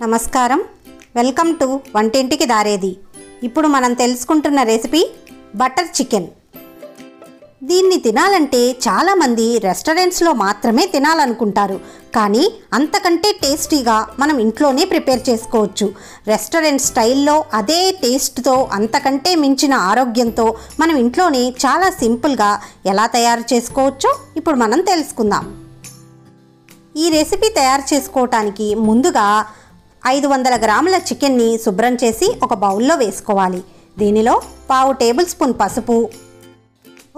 నమస్కారం, welcome to వంటింటికి దారేది. ఇప్పుడు మనం తెలుసుకుంటున్న రెసిపీ బటర్ చికెన్. దీన్ని తినాలంటే చాలామంది రెస్టారెంట్స్లో మాత్రమే తినాలనుకుంటారు, కానీ అంతకంటే టేస్టీగా మనం ఇంట్లోనే ప్రిపేర్ చేసుకోవచ్చు. రెస్టారెంట్ స్టైల్లో అదే టేస్ట్తో, అంతకంటే మించిన ఆరోగ్యంతో మనం ఇంట్లోనే చాలా సింపుల్గా ఎలా తయారు చేసుకోవచ్చో ఇప్పుడు మనం తెలుసుకుందాం. ఈ రెసిపీ తయారు చేసుకోవటానికి ముందుగా 500 గ్రాముల చికెన్ని శుభ్రం చేసి ఒక బౌల్లో వేసుకోవాలి. దీనిలో 1/2 టేబుల్ స్పూన్ పసుపు,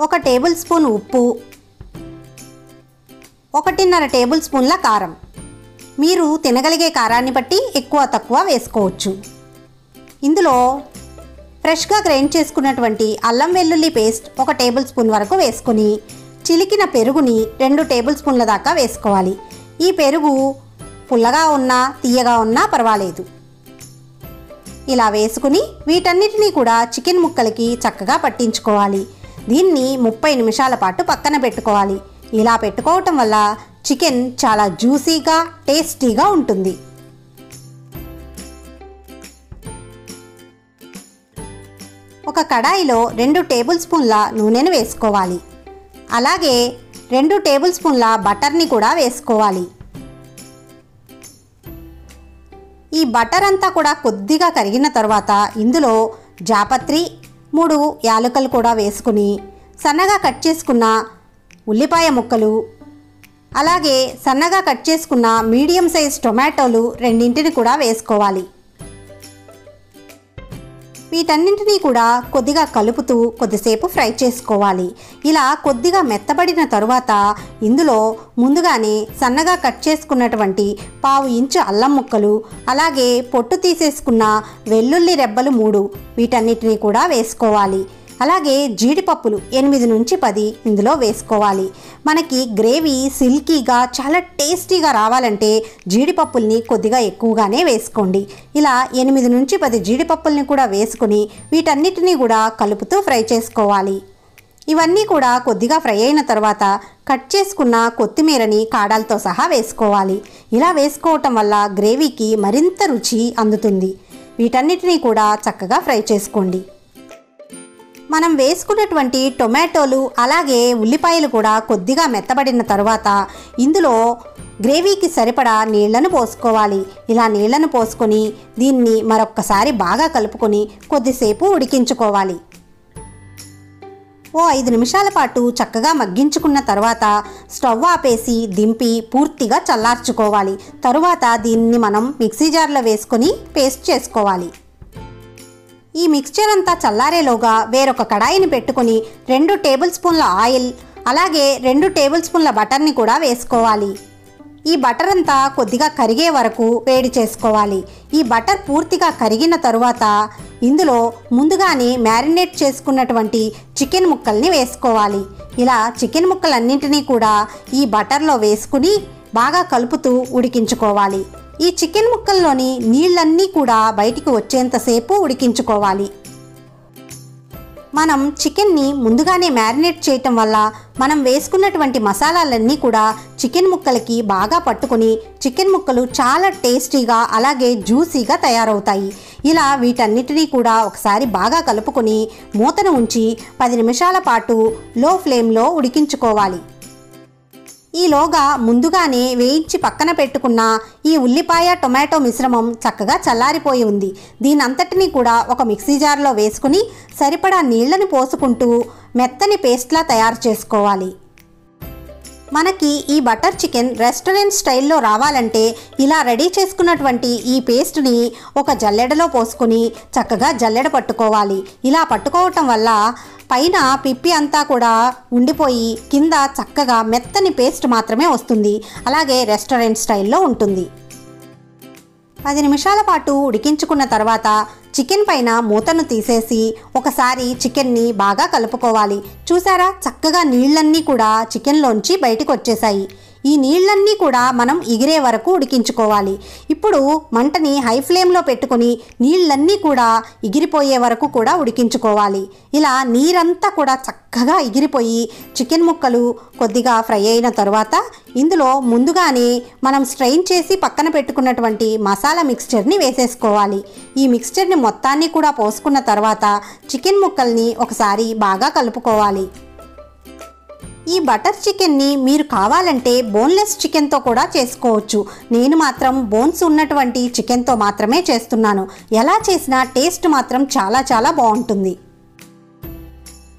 1 టేబుల్ స్పూన్ ఉప్పు, 1.5 టేబుల్ స్పూన్ల కారం. మీరు తినగలిగే కారాన్ని బట్టి ఎక్కువ తక్కువ వేసుకోవచ్చు. ఇందులో ఫ్రెష్గా గ్రైండ్ చేసుకున్నటువంటి అల్లం వెల్లుల్లి పేస్ట్ 1 టేబుల్ స్పూన్ వరకు వేసుకొని, చిలికిన పెరుగుని 2 టేబుల్ స్పూన్ల దాకా వేసుకోవాలి. ఈ పెరుగు పుల్లగా ఉన్నా తీయగా ఉన్నా పర్వాలేదు. ఇలా వేసుకుని వీటన్నిటినీ కూడా చికెన్ ముక్కలకి చక్కగా పట్టించుకోవాలి. దీన్ని 30 నిమిషాల పాటు పక్కన పెట్టుకోవాలి. ఇలా పెట్టుకోవటం వల్ల చికెన్ చాలా జ్యూసీగా, టేస్టీగా ఉంటుంది. ఒక కడాయిలో 2 టేబుల్ స్పూన్ల నూనెను వేసుకోవాలి. అలాగే 2 టేబుల్ స్పూన్ల బటర్ని కూడా వేసుకోవాలి. ఈ బటర్ అంతా కూడా కొద్దిగా కరిగిన తర్వాత ఇందులో జాపత్రి, 3 యాలకులు కూడా వేసుకుని, సన్నగా కట్ చేసుకున్న ఉల్లిపాయ ముక్కలు, అలాగే సన్నగా కట్ చేసుకున్న మీడియం సైజ్ టొమాటోలు 2 కూడా వేసుకోవాలి. వీటన్నింటినీ కూడా కొద్దిగా కలుపుతూ కొద్దిసేపు ఫ్రై చేసుకోవాలి. ఇలా కొద్దిగా మెత్తబడిన తరువాత ఇందులో ముందుగానే సన్నగా కట్ చేసుకున్నటువంటి 1/2 ఇంచు అల్లం ముక్కలు, అలాగే పొట్టు తీసేసుకున్న వెల్లుల్లి రెబ్బలు 3 వీటన్నిటినీ కూడా వేసుకోవాలి. అలాగే జీడిపప్పులు 8 నుంచి 10 ఇందులో వేసుకోవాలి. మనకి గ్రేవీ సిల్కీగా చాలా టేస్టీగా రావాలంటే జీడిపప్పుల్ని కొద్దిగా ఎక్కువగానే వేసుకోండి. ఇలా 8 నుంచి 10 జీడిపప్పుల్ని కూడా వేసుకుని వీటన్నిటినీ కూడా కలుపుతూ ఫ్రై చేసుకోవాలి. ఇవన్నీ కూడా కొద్దిగా ఫ్రై అయిన తర్వాత కట్ చేసుకున్న కొత్తిమీరని కాడలతో సహా వేసుకోవాలి. ఇలా వేసుకోవటం వల్ల గ్రేవీకి మరింత రుచి అందుతుంది. వీటన్నిటినీ కూడా చక్కగా ఫ్రై చేసుకోండి. మనం వేసుకున్నటువంటి టొమాటోలు అలాగే ఉల్లిపాయలు కూడా కొద్దిగా మెత్తబడిన తర్వాత ఇందులో గ్రేవీకి సరిపడా నీళ్లను పోసుకోవాలి. ఇలా నీళ్లను పోసుకొని దీన్ని మరొక్కసారి బాగా కలుపుకొని కొద్దిసేపు ఉడికించుకోవాలి. ఓ 5 నిమిషాల పాటు చక్కగా మగ్గించుకున్న తర్వాత స్టవ్ ఆపేసి దింపి పూర్తిగా చల్లార్చుకోవాలి. తరువాత దీన్ని మనం మిక్సీ జార్లో వేసుకొని పేస్ట్ చేసుకోవాలి. ఈ మిక్స్చర్ అంతా చల్లారేలోగా వేరొక కడాయిని పెట్టుకొని 2 టేబుల్ స్పూన్ల ఆయిల్, అలాగే 2 టేబుల్ స్పూన్ల బటర్ని కూడా వేసుకోవాలి. ఈ బటర్ అంతా కొద్దిగా కరిగే వరకు వేడి చేసుకోవాలి. ఈ బటర్ పూర్తిగా కరిగిన తరువాత ఇందులో ముందుగానే మ్యారినేట్ చేసుకున్నటువంటి చికెన్ ముక్కల్ని వేసుకోవాలి. ఇలా చికెన్ ముక్కలన్నింటినీ కూడా ఈ బటర్లో వేసుకుని బాగా కలుపుతూ ఉడికించుకోవాలి. ఈ చికెన్ ముక్కల్లోని నీళ్ళన్నీ కూడా బయటికి వచ్చేంతసేపు ఉడికించుకోవాలి. మనం చికెన్ని ముందుగానే మ్యారినేట్ చేయటం వల్ల మనం వేసుకున్నటువంటి మసాలాలన్నీ కూడా చికెన్ ముక్కలకి బాగా పట్టుకొని చికెన్ ముక్కలు చాలా టేస్టీగా అలాగే జ్యూసీగా తయారవుతాయి. ఇలా వీటన్నిటినీ కూడా ఒకసారి బాగా కలుపుకొని మూతను ఉంచి 10 నిమిషాల పాటు లో ఫ్లేమ్లో ఉడికించుకోవాలి. ఈలోగా ముందుగానే వేయించి పక్కన పెట్టుకున్న ఈ ఉల్లిపాయ టొమాటో మిశ్రమం చక్కగా చల్లారిపోయి ఉంది. దీనంతటినీ కూడా ఒక మిక్సీ జార్లో వేసుకుని సరిపడా నీళ్లను పోసుకుంటూ మెత్తని పేస్ట్లా తయారు చేసుకోవాలి. మనకి ఈ బటర్ చికెన్ రెస్టారెంట్ స్టైల్లో రావాలంటే ఇలా రెడీ చేసుకున్నటువంటి ఈ పేస్ట్ని ఒక జల్లెడలో పోసుకొని చక్కగా జల్లెడ పట్టుకోవాలి. ఇలా పట్టుకోవటం వల్ల పైన పిప్పి అంతా కూడా ఉండిపోయి కింద చక్కగా మెత్తని పేస్ట్ మాత్రమే వస్తుంది. అలాగే రెస్టారెంట్ స్టైల్లో ఉంటుంది. 10 నిమిషాల పాటు ఉడికించుకున్న తర్వాత చికెన్ పైన మూతను తీసేసి ఒకసారి చికెన్ని బాగా కలుపుకోవాలి. చూసారా, చక్కగా నీళ్ళన్నీ కూడా చికెన్లోంచి బయటకు వచ్చేసాయి. ఈ నీళ్ళన్నీ కూడా మనం ఎగిరే వరకు ఉడికించుకోవాలి. ఇప్పుడు మంటని హై ఫ్లేమ్లో పెట్టుకొని నీళ్ళన్నీ కూడా ఎగిరిపోయే వరకు కూడా ఉడికించుకోవాలి. ఇలా నీరంతా కూడా చక్కగా ఎగిరిపోయి చికెన్ ముక్కలు కొద్దిగా ఫ్రై అయిన తర్వాత ఇందులో ముందుగానే మనం స్ట్రెయిన్ చేసి పక్కన పెట్టుకున్నటువంటి మసాలా మిక్స్చర్ని వేసేసుకోవాలి. ఈ మిక్స్చర్ని మొత్తాన్ని కూడా పోసుకున్న తర్వాత చికెన్ ముక్కల్ని ఒకసారి బాగా కలుపుకోవాలి. ఈ బటర్ చికెన్ని మీరు కావాలంటే బోన్లెస్ చికెన్తో కూడా చేసుకోవచ్చు. నేను మాత్రం బోన్స్ ఉన్నటువంటి చికెన్తో మాత్రమే చేస్తున్నాను. ఎలా చేసినా టేస్ట్ మాత్రం చాలా చాలా బాగుంటుంది.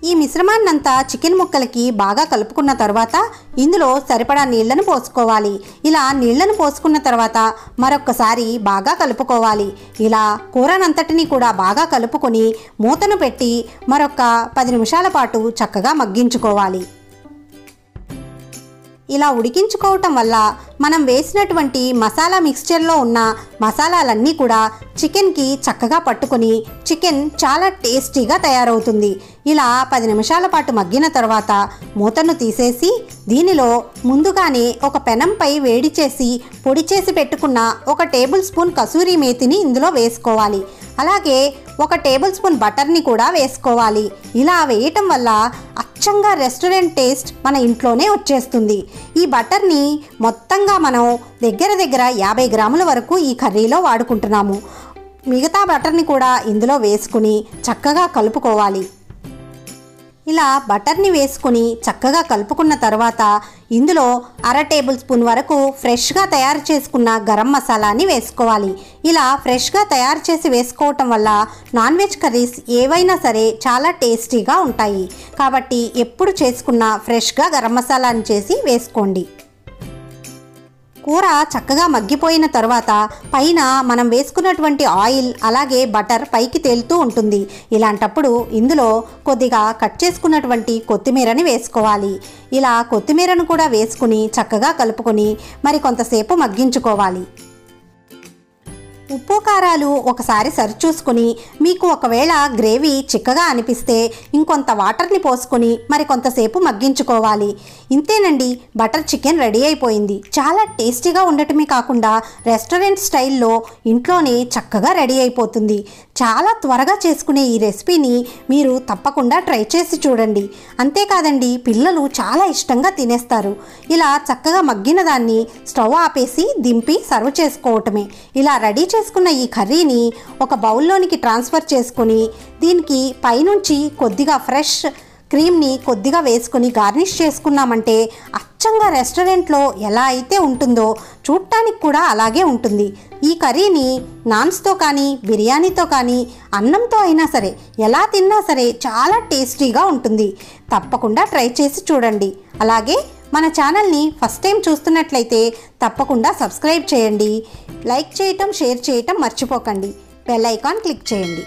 ఈ మిశ్రమాన్నంతా చికెన్ ముక్కలకి బాగా కలుపుకున్న తర్వాత ఇందులో సరిపడా నీళ్లను పోసుకోవాలి. ఇలా నీళ్లను పోసుకున్న తర్వాత మరొక్కసారి బాగా కలుపుకోవాలి. ఇలా కూరనంతటిని కూడా బాగా కలుపుకొని మూతను పెట్టి మరొక 10 నిమిషాల పాటు చక్కగా మగ్గించుకోవాలి. ఇలా ఉడికించుకోవటం వల్ల మనం వేసినటువంటి మసాలా మిక్స్చర్లో ఉన్న మసాలాలన్నీ కూడా చికెన్కి చక్కగా పట్టుకొని చికెన్ చాలా టేస్టీగా తయారవుతుంది. ఇలా 10 నిమిషాల పాటు మగ్గిన తర్వాత మూతను తీసేసి దీనిలో ముందుగానే ఒక పెనంపై వేడి చేసి పొడి చేసి పెట్టుకున్న 1 టేబుల్ స్పూన్ కసూరి మేతిని ఇందులో వేసుకోవాలి. అలాగే 1 టేబుల్ స్పూన్ బటర్ని కూడా వేసుకోవాలి. ఇలా వేయటం వల్ల అచ్చంగా రెస్టారెంట్ టేస్ట్ మన ఇంట్లోనే వచ్చేస్తుంది. ఈ బటర్ని మొత్తంగా మనం దగ్గర 50 గ్రాముల వరకు ఈ కర్రీలో వాడుకుంటున్నాము. మిగతా బటర్ని కూడా ఇందులో వేసుకుని చక్కగా కలుపుకోవాలి. ఇలా బటర్ని వేసుకుని చక్కగా కలుపుకున్న తర్వాత ఇందులో 1/2 టేబుల్ స్పూన్ వరకు ఫ్రెష్గా తయారు చేసుకున్న గరం మసాలాని వేసుకోవాలి. ఇలా ఫ్రెష్గా తయారు చేసి వేసుకోవటం వల్ల నాన్ వెజ్ కర్రీస్ ఏవైనా సరే చాలా టేస్టీగా ఉంటాయి. కాబట్టి ఎప్పుడు చేసుకున్న ఫ్రెష్గా గరం మసాలాని చేసి వేసుకోండి. కూర చక్కగా మగ్గిపోయిన తర్వాత పైన మనం వేసుకున్నటువంటి ఆయిల్ అలాగే బటర్ పైకి తేలుతూ ఉంటుంది. ఇలాంటప్పుడు ఇందులో కొద్దిగా కట్ చేసుకున్నటువంటి కొత్తిమీరని వేసుకోవాలి. ఇలా కొత్తిమీరను కూడా వేసుకుని చక్కగా కలుపుకొని మరి కొంతసేపు మగ్గించుకోవాలి. ఉప్పు కారాలు ఒకసారి సరిచూసుకొని మీకు ఒకవేళ గ్రేవీ చిక్కగా అనిపిస్తే ఇంకొంత వాటర్ని పోసుకొని మరి కొంతసేపు మగ్గించుకోవాలి. ఇంతేనండి, బటర్ చికెన్ రెడీ అయిపోయింది. చాలా టేస్టీగా ఉండటమే కాకుండా రెస్టారెంట్ స్టైల్లో ఇంట్లోనే చక్కగా రెడీ అయిపోతుంది. చాలా త్వరగా చేసుకునే ఈ రెసిపీని మీరు తప్పకుండా ట్రై చేసి చూడండి. అంతేకాదండి, పిల్లలు చాలా ఇష్టంగా తినేస్తారు. ఇలా చక్కగా మగ్గిన దాన్ని స్టవ్ ఆపేసి దింపి సర్వ్ చేసుకోవటమే. ఇలా రెడీ చేసుకున్న ఈ కర్రీని ఒక బౌల్లోనికి ట్రాన్స్ఫర్ చేసుకొని దీనికి పైనుంచి కొద్దిగా ఫ్రెష్ క్రీమ్ని కొద్దిగా వేసుకొని గార్నిష్ చేసుకున్నామంటే అచ్చంగా రెస్టారెంట్లో ఎలా అయితే ఉంటుందో చూడటానికి కూడా అలాగే ఉంటుంది. ఈ కర్రీని నాన్స్తో కానీ బిర్యానీతో కానీ అన్నంతో అయినా సరే ఎలా తిన్నా సరే చాలా టేస్టీగా ఉంటుంది. తప్పకుండా ట్రై చేసి చూడండి. అలాగే మన ఛానల్ని ఫస్ట్ టైం చూస్తున్నట్లయితే తప్పకుండా సబ్స్క్రైబ్ చేయండి. లైక్ చేయటం, షేర్ చేయటం మర్చిపోకండి. బెల్ ఐకాన్ క్లిక్ చేయండి.